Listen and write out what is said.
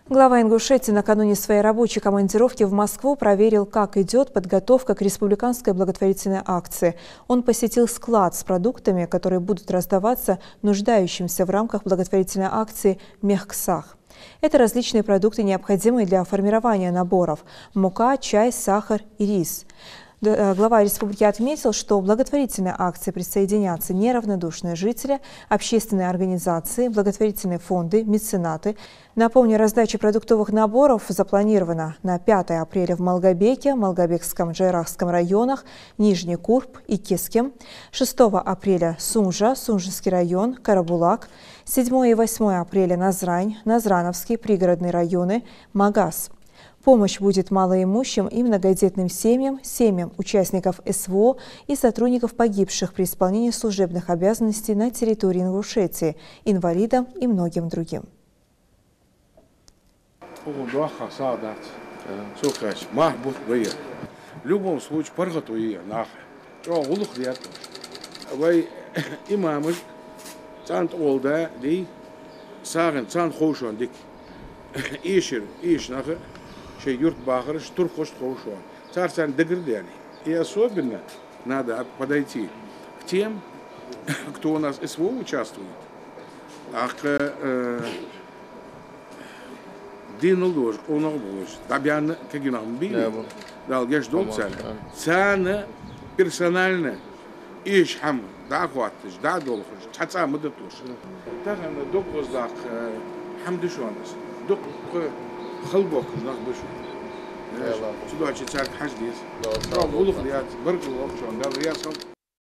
Глава Ингушетии накануне своей рабочей командировки в Москву проверил, как идет подготовка к республиканской благотворительной акции. Он посетил склад с продуктами, которые будут раздаваться нуждающимся в рамках благотворительной акции «Мехксах». Это различные продукты, необходимые для формирования наборов – мука, чай, сахар и рис. Глава республики отметил, что в благотворительной акции присоединятся неравнодушные жители, общественные организации, благотворительные фонды, меценаты. Напомню, раздача продуктовых наборов запланирована на 5 апреля в Малгобеке, Малгобекском, Джайрахском районах, Нижний Курб и Кескем, 6 апреля Сунжа, Сунжский район, Карабулак, 7 и 8 апреля Назрань, Назрановский, пригородные районы, Магаз. Помощь будет малоимущим и многодетным семьям, семьям участников СВО и сотрудников погибших при исполнении служебных обязанностей на территории Ингушетии, инвалидам и многим другим. В любом случае, юрт бахар, штурхош хоушон. Царь деградирует. И особенно надо подойти к тем, кто у нас СВО участвует. Ах, Динолдож, онолдож. Табян, как и нам били. Дал геш долцан. Цана персонально. Ишхам, да хватиш, да долхош. Чаца мудатуш. Так она докоздак хамдишонас. Док خلبوك نخبش شو ده عشان تعرف حاجة دي. برضو ولو خليات برضو وقت شو عندنا رياض